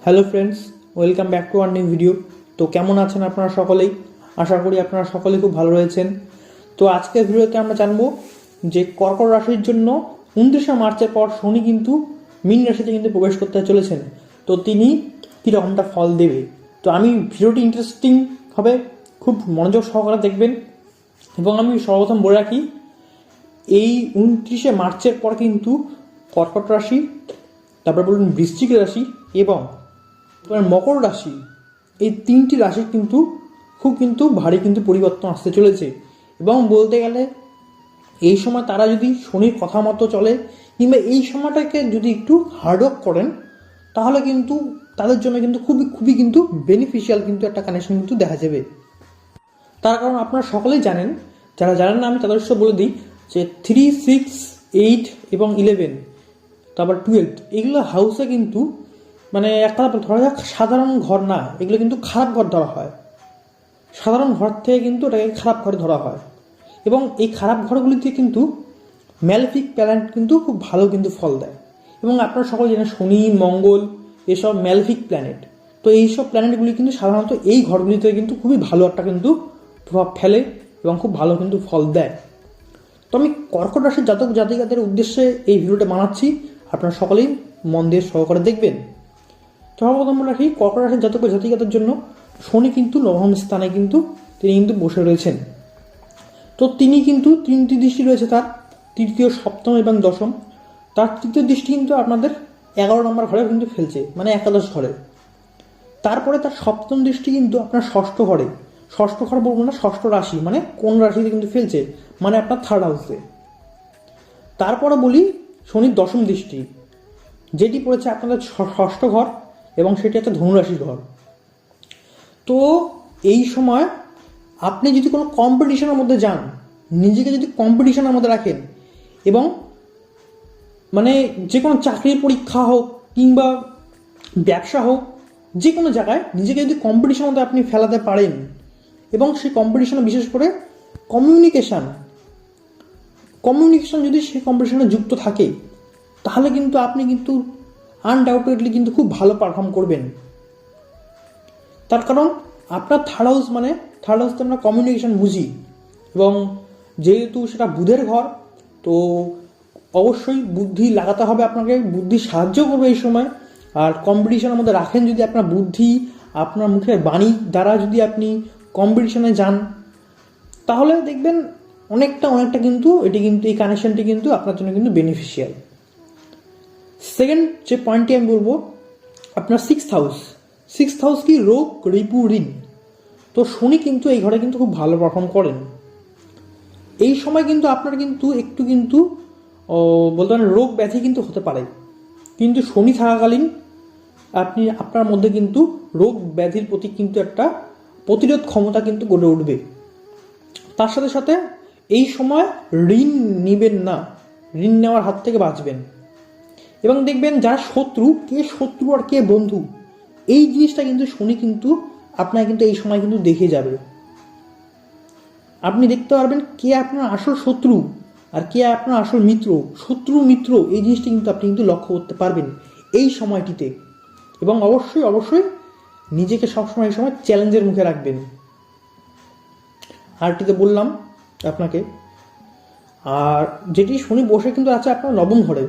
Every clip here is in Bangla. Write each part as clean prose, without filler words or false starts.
Hello friends, welcome back to our new video. তো কেমন আছেন আপনারা সকলেই? আশা করি আপনারা সকলেই খুব ভালো রয়েছেন। তো আজকের ভিডিওতে আমরা জানবো যে কর্কট রাশির জন্য 29শে মার্চের পর শনি কিন্তু মীন রাশিতে কিন্তু প্রবেশ করতে চলেছেন। তো তিনি কীরকমটা ফল দেবে। তো আমি ভিডিওটি ইন্টারেস্টিং হবে, খুব মনোযোগ সহকারে দেখবেন। এবং আমি সর্বপ্রথম বলে রাখি, এই 29শে মার্চের পর কিন্তু কর্কট রাশি, তারপর বলুন বৃশ্চিক রাশি এবং মকর রাশি, এই তিনটি রাশি কিন্তু খুব ভারী পরিবর্তন আসতে চলেছে। এবং বলতে গেলে এই সময় তারা যদি শনির কথা মতো চলে কিংবা এই সময়টাকে যদি একটু হার্ডওয়ার্ক করেন, তাহলে কিন্তু তাদের জন্য কিন্তু খুবই বেনিফিশিয়াল একটা কানেকশন কিন্তু দেখা যাবে। তার কারণ আপনারা সকলেই জানেন, যারা জানেন না আমি তাদের সাথে বলে দিই যে 3, 6, 8 এবং 11, তারপর 12 এগুলো হাউসে কিন্তু মানে একটা ধরা যাক সাধারণ ঘর না, এগুলো কিন্তু খারাপ ঘর ধরা হয়। সাধারণ ঘর থেকে কিন্তু এটাকে খারাপ ঘরে ধরা হয়। এবং এই খারাপ ঘরগুলিতে কিন্তু ম্যালেফিক প্ল্যানেট কিন্তু খুব ভালো ফল দেয়। এবং আপনারা সকলে জানেন শনি, মঙ্গল এসব ম্যালেফিক প্ল্যানেট। তো এইসব প্ল্যানেটগুলি কিন্তু সাধারণত এই ঘরগুলিতে কিন্তু খুবই ভালো একটা প্রভাব ফেলে এবং খুব ভালো ফল দেয়। তো আমি কর্কট রাশির জাতক জাতিকাদের উদ্দেশ্যে এই ভিডিওটা বানাচ্ছি, আপনারা সকলেই মন দিয়ে সহকারে দেখবেন। তো সর্বপ্রথম বলে রাখি, কর্কট রাশির জাতক জাতিকাদের জন্য শনি কিন্তু নবম স্থানে তিনি বসে রয়েছেন। তো তিনি তিনটি দৃষ্টি রয়েছে, তার তৃতীয়, সপ্তম এবং দশম। তার তৃতীয় দৃষ্টি আপনাদের 11 নম্বর ঘরে ফেলছে, মানে একাদশ ঘরে। তারপরে তার সপ্তম দৃষ্টি আপনার ষষ্ঠ ঘরে, ষষ্ঠ ঘর বলবো না, ষষ্ঠ রাশি মানে কোন রাশিতে ফেলছে, মানে আপনার থার্ড হাউসে। তারপরে বলি শনির দশম দৃষ্টি, যেটি পড়েছে আপনাদের ষষ্ঠ ঘর এবং সেটি একটা ধনুরাশির ঘর। তো এই সময় আপনি যদি কোনো কম্পিটিশনের মধ্যে যান, নিজেকে যদি কম্পিটিশনের মধ্যে রাখেন এবং মানে যে কোনো চাকরির পরীক্ষা হোক কিংবা ব্যবসা হোক, যে কোনো জায়গায় নিজেকে যদি কম্পিটিশনের মধ্যে আপনি ফেলাতে পারেন এবং সেই কম্পিটিশনে বিশেষ করে কমিউনিকেশন যদি সেই কম্পিটিশনে যুক্ত থাকে, তাহলে আপনি আনডাউটেডলি খুব ভালো পারফর্ম করবেন। তার কারণ আপনার থার্ড হাউস তো আমরা কমিউনিকেশন বুঝি, এবং যেহেতু সেটা বুধের ঘর, তো অবশ্যই বুদ্ধি লাগাতে হবে আপনাকে, বুদ্ধি সাহায্য করবে এই সময়। আর কম্পিটিশনের মধ্যে রাখেন যদি আপনার বুদ্ধি, আপনার মুখের বাণী দ্বারা যদি আপনি কম্পিটিশনে যান, তাহলে দেখবেন অনেকটা এটি এই কানেকশনটি আপনার জন্য বেনিফিশিয়াল। সেকেন্ড যে পয়েন্টটি আমি বলবো, আপনার সিক্সথ হাউস কি রোগ, রিপু, ঋণ। তো শনি এই ঘরে খুব ভালো পারফর্ম করেন। এই সময় আপনার একটু বলতে পারেন রোগ ব্যাধি হতে পারে, কিন্তু শনি থাকাকালীন আপনার মধ্যে রোগ ব্যাধির প্রতি একটা প্রতিরোধ ক্ষমতা গড়ে উঠবে। তার সাথে সাথে এই সময় ঋণ নিবেন না, ঋণ নেওয়ার হাত থেকে বাঁচবেন। এবং দেখবেন যারা কে শত্রু আর কে বন্ধু, এই জিনিসটা শনি আপনার এই সময় দেখে যাবে। আপনি দেখতে পারবেন কে আপনার আসল শত্রু আর কে আপনার আসল মিত্র। শত্রু মিত্র এই জিনিসটি আপনি লক্ষ্য করতে পারবেন এই সময়টিতে। এবং অবশ্যই নিজেকে সবসময় এই সময় চ্যালেঞ্জের মুখে রাখবেন। আরটিতে বললাম আপনাকে, আর যেটি শনি বসে আছে আপনার নবম ঘরে,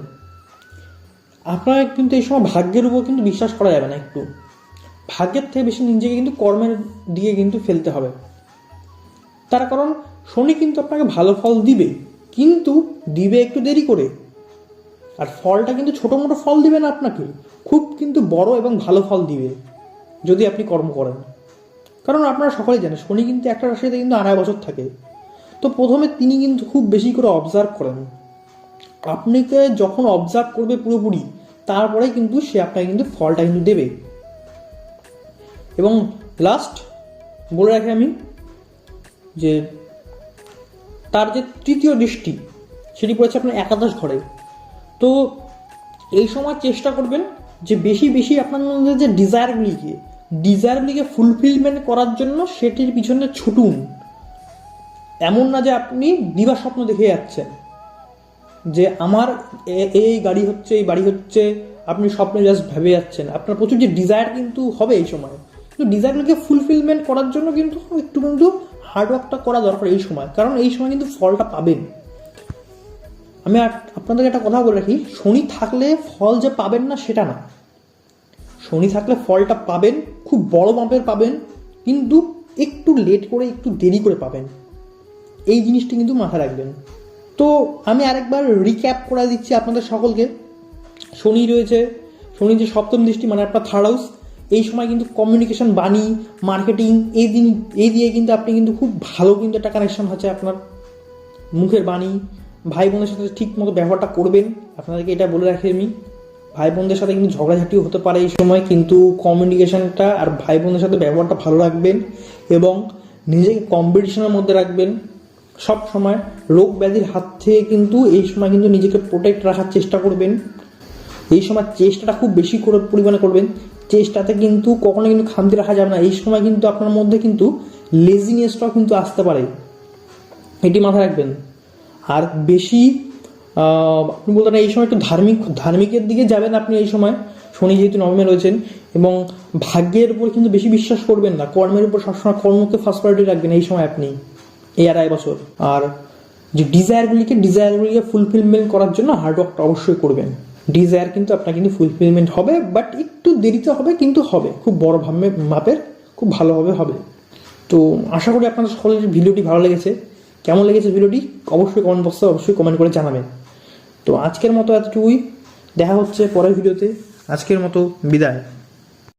আপনার এই সময় ভাগ্যের উপর বিশ্বাস করা যাবে না। একটু ভাগ্যের থেকে বেশি নিজেকে কর্মের দিকে ফেলতে হবে। তার কারণ শনি আপনাকে ভালো ফল দিবে, কিন্তু দিবে একটু দেরি করে। আর ফলটা ছোটো মোটো ফল দিবে না, আপনাকে খুব বড় এবং ভালো ফল দিবে যদি আপনি কর্ম করেন। কারণ আপনারা সকলেই জানেন শনি একটা রাশিতে 2.5 বছর থাকে। তো প্রথমে তিনি খুব বেশি করে অবজার্ভ করেন। আপনাকে যখন অবজার্ভ করবে পুরোপুরি, তারপরে সে আপনাকে ফলটা দেবে। এবং লাস্ট বলে রাখি আমি যে তার যে তৃতীয় দৃষ্টি, সেটি পড়েছে আপনার একাদশ ঘরে। তো এই সময় চেষ্টা করবেন যে বেশি আপনার মধ্যে যে ডিজায়ারগুলিকে ফুলফিলমেন্ট করার জন্য সেটির পিছনে ছুটুন। এমন না যে আপনি দিবা স্বপ্ন দেখে যাচ্ছেন যে আমার এই গাড়ি হচ্ছে, এই বাড়ি হচ্ছে, আপনি স্বপ্নে জাস্ট ভেবে যাচ্ছেন, আপনার প্রচুর যে ডিজায়ার কিন্তু হবে এই সময়, কিন্তু ডিজায়ারগুলোকে ফুলফিলমেন্ট করার জন্য কিন্তু একটু কিন্তু হার্ডওয়ার্কটা করা দরকার এই সময়, কারণ এই সময় কিন্তু ফলটা পাবেন। আমি আপনাদের একটা কথা বলে রাখি, শনি থাকলে ফল যে পাবেন না সেটা না, শনি থাকলে ফলটা পাবেন, খুব বড় মাপের পাবেন, কিন্তু একটু লেট করে, একটু দেরি করে পাবেন। এই জিনিসটি কিন্তু মাথায় রাখবেন। তো আমি আরেকবার রিক্যাপ করে দিচ্ছি আপনাদের সকলকে। শনি রয়েছে, শনি যে সপ্তম দৃষ্টি মানে আপনার থার্ড হাউস, এই সময় কিন্তু কমিউনিকেশন, বাণী, মার্কেটিং এই দিয়ে কিন্তু আপনি কিন্তু খুব ভালো কিন্তু একটা কানেকশন হচ্ছে আপনার মুখের বাণী। ভাই বোনদের সাথে ঠিক মতো ব্যবহারটা করবেন, আপনাদেরকে এটা বলে রাখি আমি। ভাই বোনদের সাথে কিন্তু ঝগড়াঝাটিও হতে পারে এই সময়, কিন্তু কমিউনিকেশনটা আর ভাই বোনদের সাথে ব্যবহারটা ভালো রাখবেন এবং নিজেকে কম্পিটিশনের মধ্যে রাখবেন। সব সময় রোগ ব্যাধির হাত থেকে কিন্তু এই সময় কিন্তু নিজেকে প্রোটেক্ট রাখার চেষ্টা করবেন। এই সময় চেষ্টাটা খুব বেশি করে পরিমাণে করবেন, চেষ্টাতে কিন্তু কখনো কিন্তু খামতি রাখা যাবে না। এই সময় কিন্তু আপনার মধ্যে কিন্তু লেজিনেসটাও কিন্তু আসতে পারে, এটি মাথায় রাখবেন। আর বেশি আপনি বলতে না, এই সময় একটু ধার্মিকের দিকে যাবেন আপনি এই সময়, শনি যেহেতু নবমে রয়েছেন। এবং ভাগ্যের উপর কিন্তু বেশি বিশ্বাস করবেন না, কর্মের উপর সবসময় কর্মকে ফার্স্ট প্রায়োরিটি রাখবেন এই সময় আপনি, এই আড়াই বছর। আর যে ডিজায়ারগুলিকে ফুলফিলমেন্ট করার জন্য হার্ডওয়ার্কটা অবশ্যই করবেন। ডিজায়ার কিন্তু আপনার কিন্তু ফুলফিলমেন্ট হবে, বাট একটু দেরিতে হবে, কিন্তু হবে, খুব বড় মাপের, খুব ভালোভাবে হবে। তো আশা করি আপনাদের সকলের ভিডিওটি ভালো লেগেছে। কেমন লেগেছে ভিডিওটি অবশ্যই কমেন্ট বক্সে অবশ্যই কমেন্ট করে জানাবেন। তো আজকের মতো এতটুকুই, দেখা হচ্ছে পরের ভিডিওতে। আজকের মতো বিদায়।